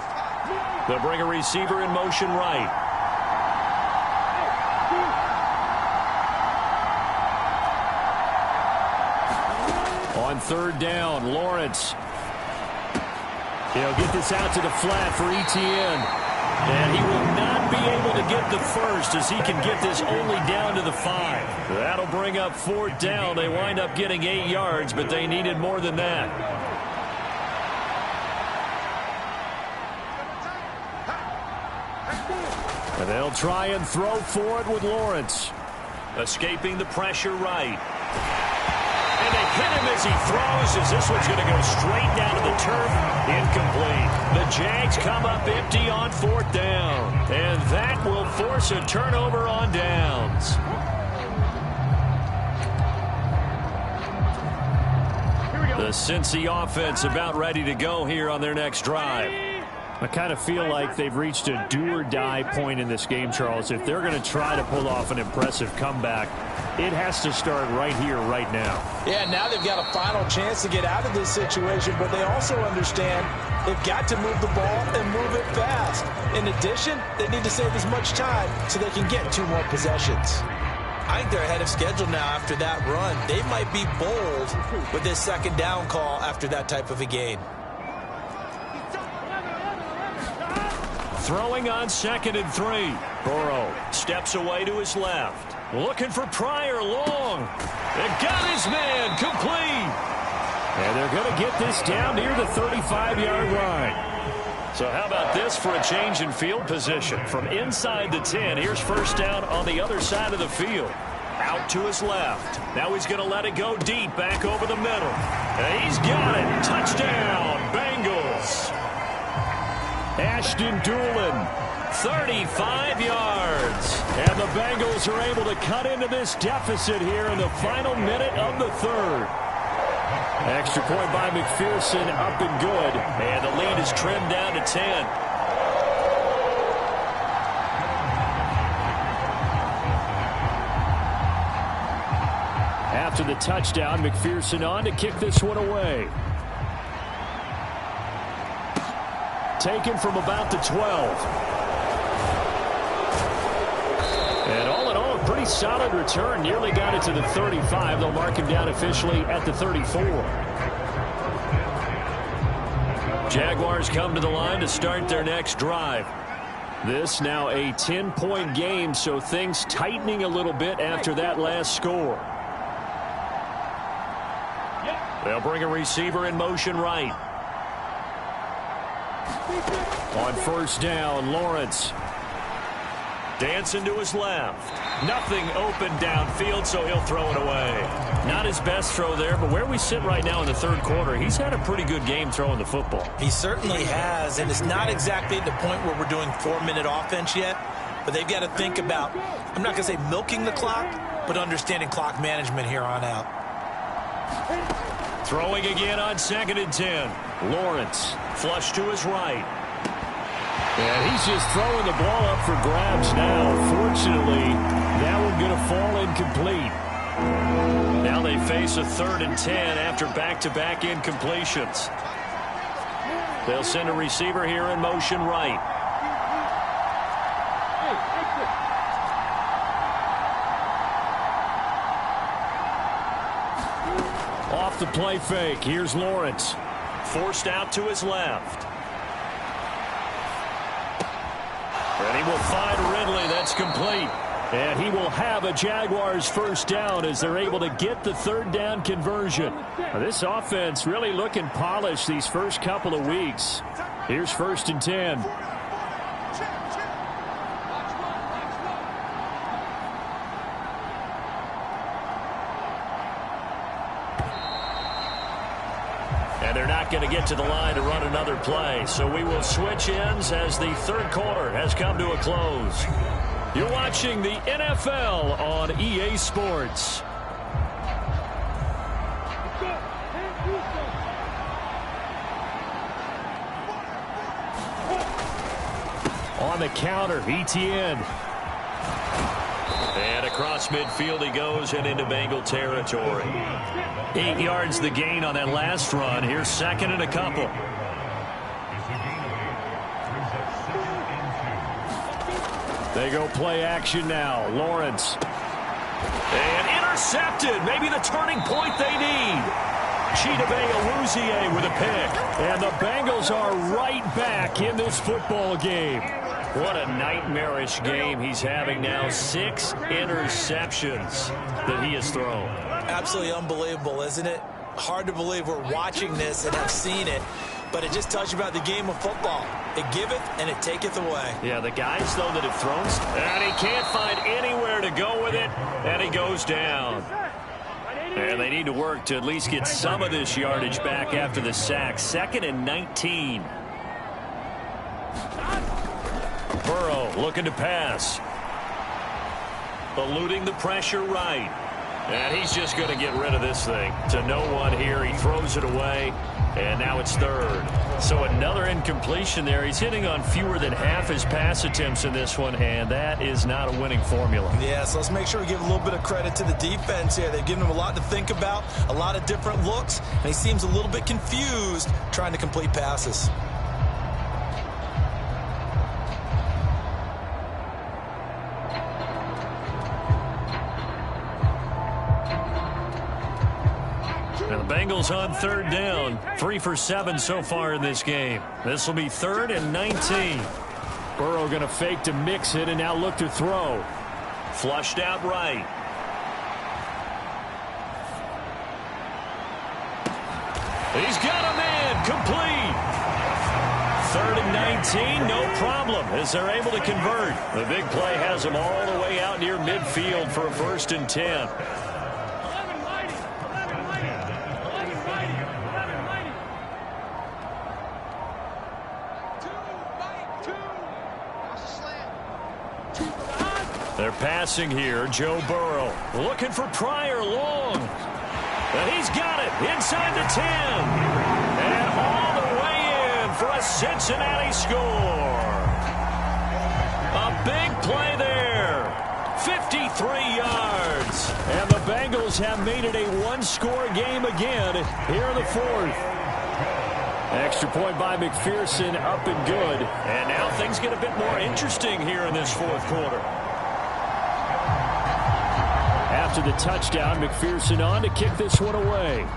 They'll bring a receiver in motion right. On 3rd down, Lawrence. He'll get this out to the flat for ETN. And he will not be able to get the first as he can get this only down to the 5. That'll bring up 4th down. They wind up getting 8 yards, but they needed more than that. And they'll try and throw for it with Lawrence. Escaping the pressure right. And they hit him as he throws, as this one's going to go straight down to the turf. Incomplete. The Jags come up empty on 4th down. And that will force a turnover on downs. The Cincy offense about ready to go here on their next drive. I kind of feel like they've reached a do-or-die point in this game, Charles. If they're going to try to pull off an impressive comeback, it has to start right here, right now. Yeah, now they've got a final chance to get out of this situation, but they also understand they've got to move the ball and move it fast. In addition, they need to save as much time so they can get 2 more possessions. I think they're ahead of schedule now after that run. They might be bold with this 2nd down call after that type of a gain. Throwing on 2nd and 3. Burrow steps away to his left. Looking for Pryor long. They got his man complete. And they're going to get this down near the 35-yard line. So how about this for a change in field position? From inside the 10, here's first down on the other side of the field. Out to his left. Now he's going to let it go deep back over the middle. And he's got it. Touchdown, Bengals. Ashton Doolin, 35 yards. And the Bengals are able to cut into this deficit here in the final minute of the 3rd. Extra point by McPherson, up and good. And the lead is trimmed down to 10. after the touchdown. McPherson on to kick this one away. Taken from about the 12. And all in all, a pretty solid return. Nearly got it to the 35. They'll mark him down officially at the 34. Jaguars come to the line to start their next drive. This now a 10-point game, so things tightening a little bit after that last score. They'll bring a receiver in motion right. On first down, Lawrence. Dancing to his left. Nothing open downfield, so he'll throw it away. Not his best throw there, but where we sit right now in the third quarter, he's had a pretty good game throwing the football. He certainly has, and it's not exactly at the point where we're doing 4-minute offense yet, but they've got to think about, I'm not going to say milking the clock, but understanding clock management here on out. Throwing again on 2nd and 10. Lawrence, flush to his right. And he's just throwing the ball up for grabs now. Fortunately, that one going to fall incomplete. Now they face a 3rd and 10 after back-to-back incompletions. They'll send a receiver here in motion right. Off the play fake. Here's Lawrence. Forced out to his left. And he will find Ridley. That's complete. And he will have a Jaguars first down as they're able to get the 3rd down conversion. Now, this offense really looking polished these first couple of weeks. Here's 1st and 10. And they're not going to get to the line to run another play. So we will switch ends as the third quarter has come to a close. You're watching the NFL on EA Sports. On the counter, Etienne. And across midfield he goes and into Bengal territory. 8 yards the gain on that last run. Here's 2nd and a couple. They go play action now. Lawrence. And intercepted. Maybe the turning point they need. Chidobe Awuzie with a pick. And the Bengals are right back in this football game. What a nightmarish game he's having now. 6 interceptions that he has thrown. Absolutely unbelievable, isn't it? Hard to believe we're watching this and have seen it. But it just tells you about the game of football. It giveth and it taketh away. Yeah, the guys, though, that have thrown, and he can't find anywhere to go with it, and he goes down. And they need to work to at least get some of this yardage back after the sack. 2nd and 19. Burrow looking to pass. Eluding the pressure right. And he's just going to get rid of this thing. To no one here. He throws it away. And now it's 3rd. So another incompletion there. He's hitting on fewer than half his pass attempts in this one, and that is not a winning formula. Yeah, so let's make sure we give a little bit of credit to the defense here. They've given him a lot to think about, a lot of different looks, and he seems a little bit confused trying to complete passes. And the Bengals on 3rd down. 3 for 7 so far in this game. This will be 3rd and 19. Burrow going to fake to mix it and now look to throw. Flushed out right. He's got a man. Complete. 3rd and 19, no problem as they're able to convert. The big play has them all the way out near midfield for a 1st and 10. They're passing here. Joe Burrow looking for Pryor long. And he's got it inside the 10. And all the way in for a Cincinnati score. A big play there. 53 yards. And the Bengals Bengals have made it a one-score game again here in the fourth. Extra point by McPherson, up and good. And now things get a bit more interesting here in this fourth quarter. After the touchdown, McPherson on to kick this one away.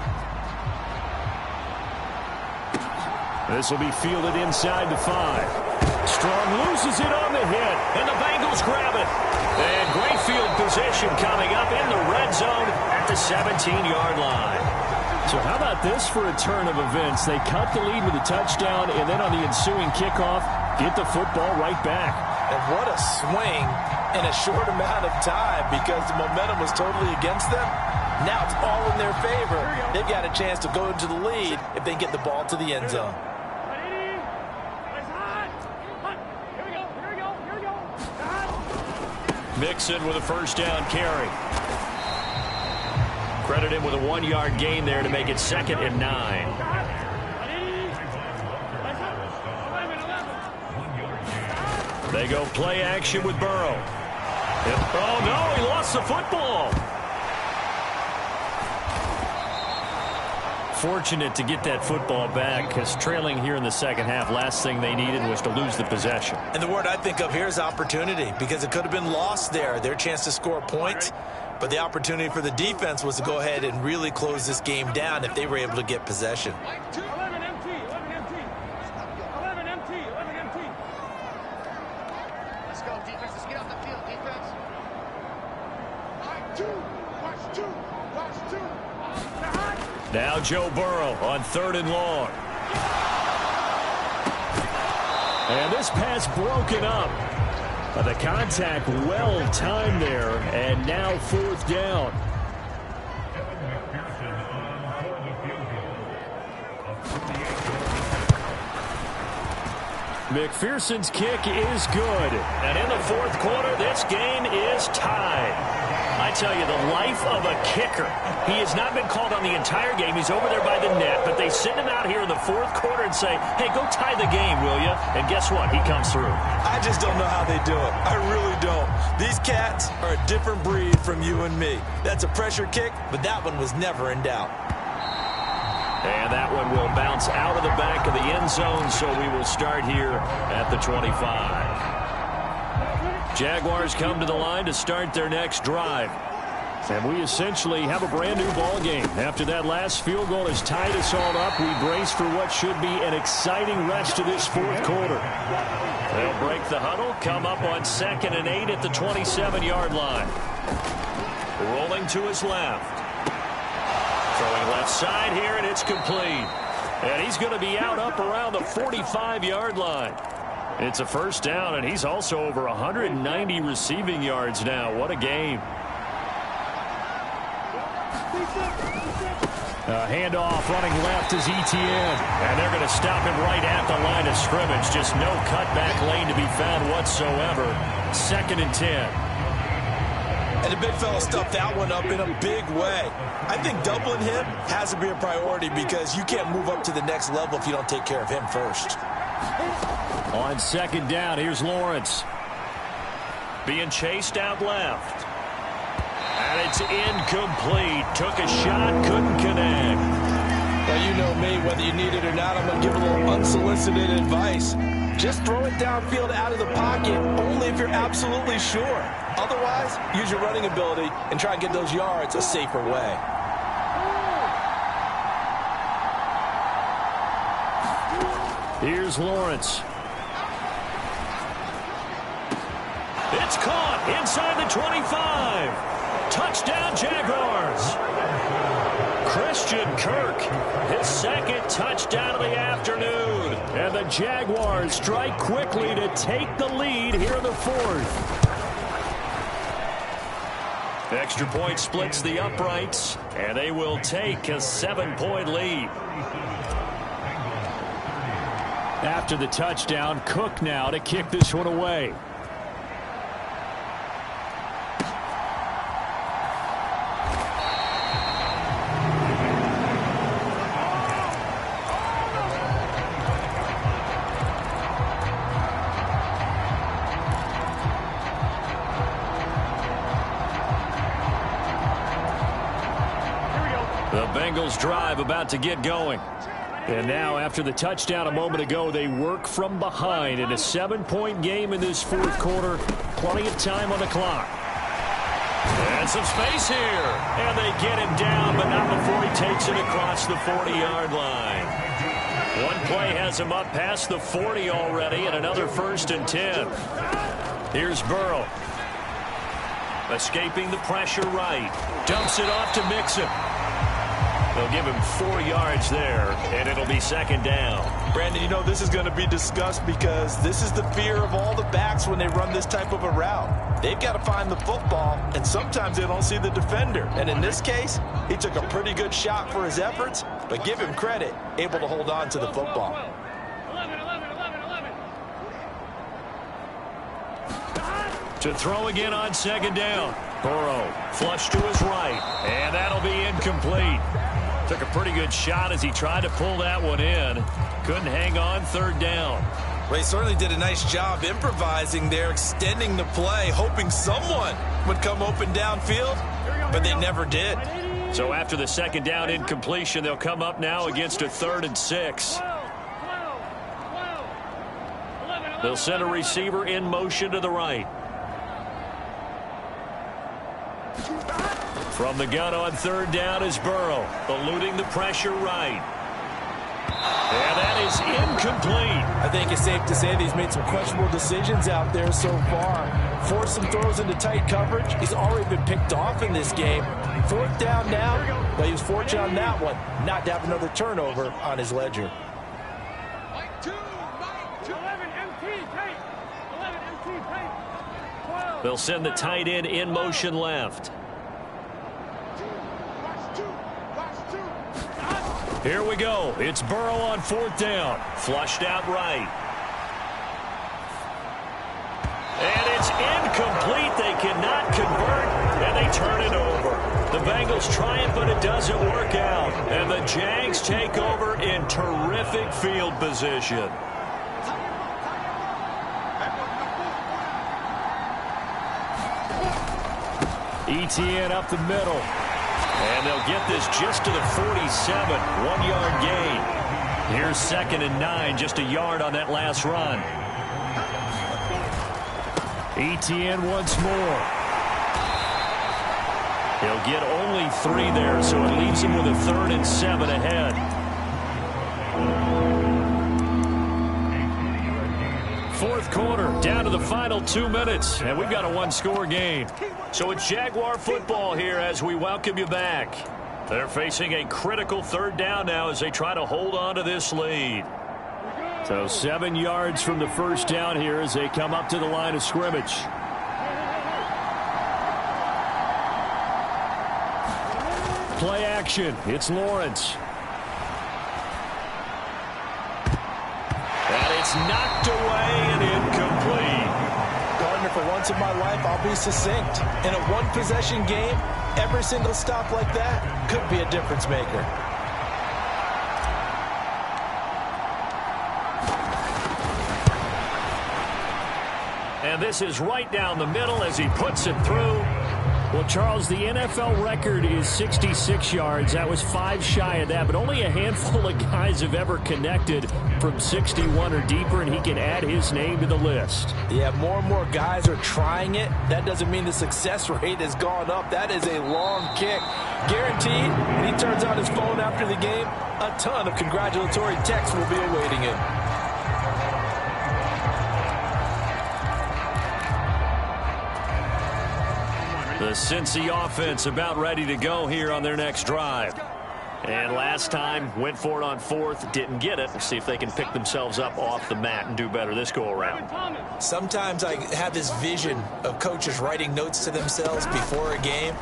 This will be fielded inside the 5. Strong loses it on the hit, and the Bengals grab it. And great field position coming up in the red zone at the 17-yard line. So how about this for a turn of events? They cut the lead with a touchdown, and then on the ensuing kickoff, get the football right back. And what a swing in a short amount of time, because the momentum was totally against them. Now it's all in their favor. They've got a chance to go into the lead if they get the ball to the end zone. Mixon with a first down carry. Credit him with a 1-yard gain there to make it 2nd and 9. They go play action with Burrow. Oh, no, he lost the football. Fortunate to get that football back, because trailing here in the second half, last thing they needed was to lose the possession. And the word I think of here is opportunity, because it could have been lost there, their chance to score points. But the opportunity for the defense was to go ahead and really close this game down if they were able to get possession. 11 empty. Let's go, defense. Let's get off the field, defense. Watch two. Now Joe Burrow on 3rd and long. And this pass broken up. But the contact well timed there, and now 4th down. McPherson's kick is good. And in the fourth quarter, this game is tied. I tell you, the life of a kicker. He has not been called on the entire game. He's over there by the net, but they send him out here in the fourth quarter and say, hey, go tie the game, will you? And guess what? He comes through. I just don't know how they do it. I really don't. These cats are a different breed from you and me. That's a pressure kick, but that one was never in doubt. And that one will bounce out of the back of the end zone, so we will start here at the 25. Jaguars come to the line to start their next drive. And we essentially have a brand new ball game. After that last field goal has tied us all up, we brace for what should be an exciting rest of this fourth quarter. They'll break the huddle, come up on 2nd and 8 at the 27-yard line. Rolling to his left. Throwing left side here, and it's complete. And he's going to be out up around the 45-yard line. It's a first down, and he's also over 190 receiving yards now. What a game. Handoff running left is Etienne. And they're going to stop him right at the line of scrimmage. Just no cutback lane to be found whatsoever. 2nd and 10. And the big fella stuffed that one up in a big way. I think doubling him has to be a priority, because you can't move up to the next level if you don't take care of him first. On 2nd down, here's Lawrence. Being chased out left. And it's incomplete. Took a shot, couldn't connect. Well, you know me, whether you need it or not, I'm going to give a little unsolicited advice. Just throw it downfield out of the pocket, only if you're absolutely sure. Otherwise, use your running ability and try and get those yards a safer way. Here's Lawrence. It's caught inside the 25. Touchdown, Jaguars. Christian Kirk, his 2nd touchdown of the afternoon. And the Jaguars strike quickly to take the lead here in the fourth. Extra point splits the uprights, and they will take a 7-point lead. After the touchdown, Cook now to kick this one away. Bengals drive about to get going. And now, after the touchdown a moment ago, they work from behind in a 7-point game in this fourth quarter. Plenty of time on the clock. And some space here. And they get him down, but not before he takes it across the 40-yard line. One play has him up past the 40 already, and another 1st and 10. Here's Burrow. Escaping the pressure right. Dumps it off to Mixon. They'll give him 4 yards there, and it'll be 2nd down. Brandon, you know this is going to be discussed because this is the fear of all the backs when they run this type of a route. They've got to find the football, and sometimes they don't see the defender. And in this case, he took a pretty good shot for his efforts, but give him credit, able to hold on to the football. 11. To throw again on 2nd down. Burrow flush to his right, and that'll be incomplete. Took a pretty good shot as he tried to pull that one in. Couldn't hang on 3rd down. Well, he certainly did a nice job improvising there, extending the play, hoping someone would come open downfield, but they never did. So after the 2nd down incompletion, they'll come up now against a 3rd and 6. They'll send a receiver in motion to the right. From the gun on 3rd down is Burrow, eluding the pressure right. And that is incomplete. I think it's safe to say that he's made some questionable decisions out there so far. Forced some throws into tight coverage. He's already been picked off in this game. 4th down now, but he was fortunate on that one not to have another turnover on his ledger. They'll send the tight end in motion left. Here we go. It's Burrow on 4th down. Flushed out right. And it's incomplete. They cannot convert, and they turn it over. The Bengals triumph, but it doesn't work out. And the Jags take over in terrific field position. ETN up the middle. And they'll get this just to the 47. 1-yard gain. Here's 2nd and 9. Just a yard on that last run. ETN once more. He'll get only 3 there, so it leaves him with a 3rd and 7 ahead. 4th quarter, down to the final 2 minutes, and we've got a 1-score game. So it's Jaguar football here as we welcome you back. They're facing a critical 3rd down now as they try to hold on to this lead. So 7 yards from the 1st down here as they come up to the line of scrimmage. Play action. It's Lawrence. And it's knocked away and incomplete. Gardner, for once in my life, I'll be succinct. In a 1-possession game, every single stop like that could be a difference maker. And this is right down the middle as he puts it through. Well, Charles, the NFL record is 66 yards. That was 5 shy of that, but only a handful of guys have ever connected from 61 or deeper, and he can add his name to the list. Yeah, more and more guys are trying it. That doesn't mean the success rate has gone up. That is a long kick. Guaranteed, when he turns on his phone after the game, a ton of congratulatory texts will be awaiting him. The Cincy offense about ready to go here on their next drive. And last time, went for it on 4th, didn't get it. We'll see if they can pick themselves up off the mat and do better this go-around. Sometimes I have this vision of coaches writing notes to themselves before a game,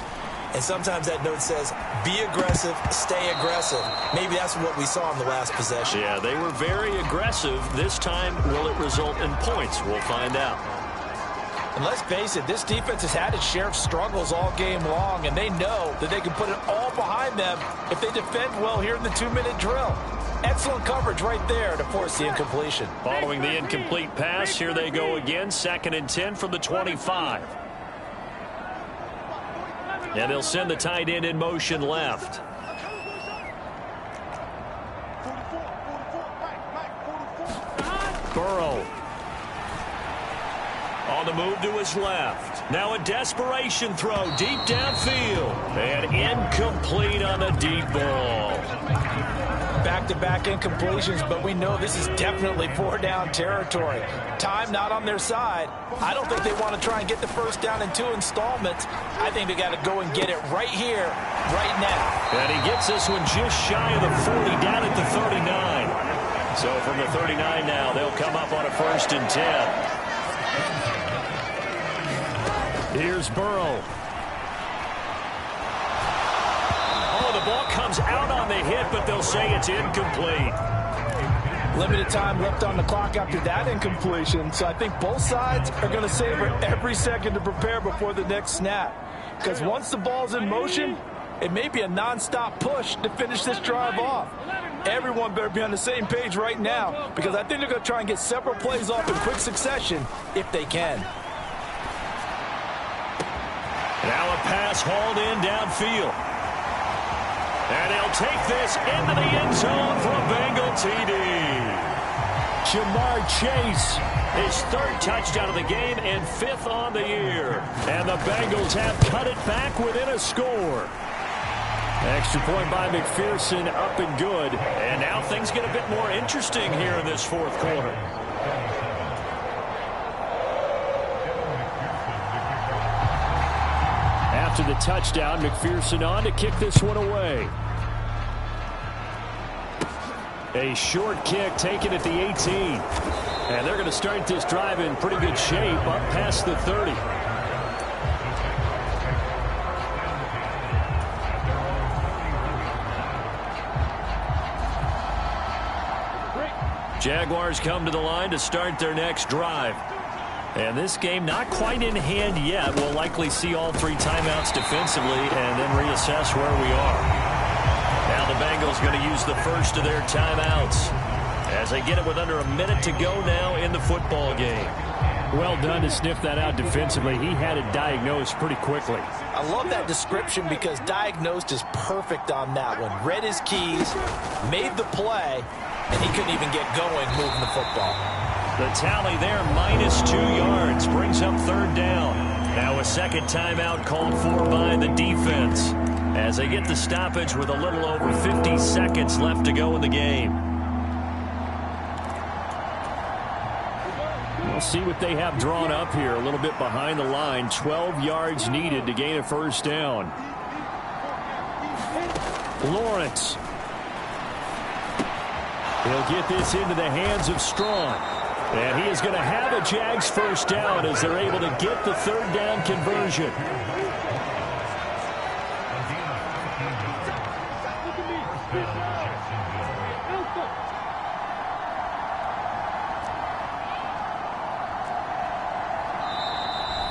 and sometimes that note says, be aggressive, stay aggressive. Maybe that's what we saw in the last possession. Yeah, they were very aggressive. This time, will it result in points? We'll find out. And let's face it, this defense has had its share of struggles all game long, and they know that they can put it all behind them if they defend well here in the 2-minute drill. Excellent coverage right there to force the incompletion. Following the incomplete pass, here they go again, 2nd and 10 from the 25. And they'll send the tight end in motion left. Burrow. On the move to his left. Now a desperation throw deep downfield. And incomplete on the deep ball. Back-to-back incompletions, but we know this is definitely 4-down territory. Time not on their side. I don't think they want to try and get the first down in 2 installments. I think they got to go and get it right here, right now. And he gets this one just shy of the 40, down at the 39. So from the 39 now, they'll come up on a 1st and 10. Here's Burrow. Oh, the ball comes out on the hit, but they'll say it's incomplete. Limited time left on the clock after that incompletion, so I think both sides are going to savor every second to prepare before the next snap. Because once the ball's in motion, it may be a non-stop push to finish this drive off. Everyone better be on the same page right now, because I think they're going to try and get several plays off in quick succession if they can. Now a pass hauled in downfield. And he'll take this into the end zone for a Bengal TD. Jamar Chase, his 3rd touchdown of the game and 5th on the year. And the Bengals have cut it back within a score. Extra point by McPherson, up and good. And now things get a bit more interesting here in this 4th quarter. After the touchdown, McPherson on to kick this one away. A short kick taken at the 18. And they're going to start this drive in pretty good shape up past the 30. Jaguars come to the line to start their next drive. And this game not quite in hand yet. We'll likely see all 3 timeouts defensively and then reassess where we are. Now the Bengals going to use the first of their timeouts as they get it with under a minute to go now in the football game. Well done to sniff that out defensively. He had it diagnosed pretty quickly. I love that description because diagnosed is perfect on that one. Read his keys, made the play, and he couldn't even get going moving the football. The tally there, -2 yards, brings up 3rd down. Now a second timeout called for by the defense as they get the stoppage with a little over 50 seconds left to go in the game. We'll see what they have drawn up here. A little bit behind the line. 12 yards needed to gain a 1st down. Lawrence. He'll get this into the hands of Strong. And he is going to have a Jags 1st down as they're able to get the 3rd down conversion.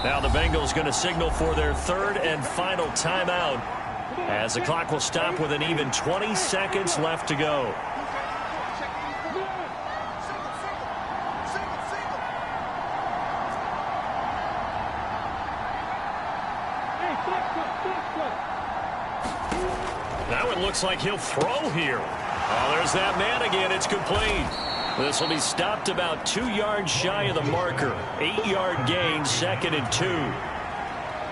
Now the Bengals going to signal for their 3rd and final timeout as the clock will stop with an even 20 seconds left to go. Now it looks like he'll throw here. Oh, there's that man again. It's complete. This will be stopped about 2 yards shy of the marker. 8-yard gain, 2nd and 2.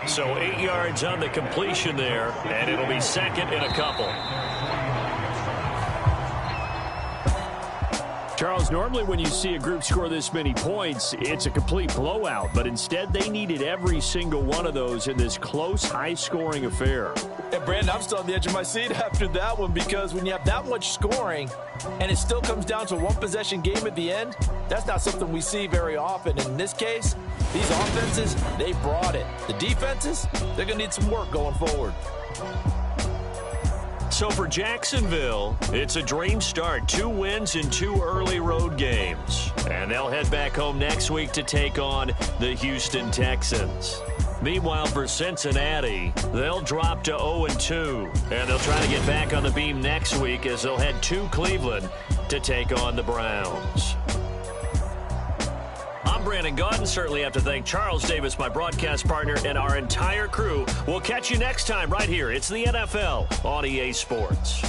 So 8 yards on the completion there, and it'll be 2nd and a couple. Charles, normally when you see a group score this many points, it's a complete blowout. But instead, they needed every single one of those in this close, high-scoring affair. And Brandon, I'm still on the edge of my seat after that one because when you have that much scoring and it still comes down to a one-possession game at the end, that's not something we see very often. And in this case, these offenses, they brought it. The defenses, they're going to need some work going forward. So for Jacksonville, it's a dream start. 2 wins in 2 early road games. And they'll head back home next week to take on the Houston Texans. Meanwhile, for Cincinnati, they'll drop to 0-2. And they'll try to get back on the beam next week as they'll head to Cleveland to take on the Browns. I'm Brandon Gaudin. Certainly have to thank Charles Davis, my broadcast partner, and our entire crew. We'll catch you next time right here. It's the NFL on EA Sports.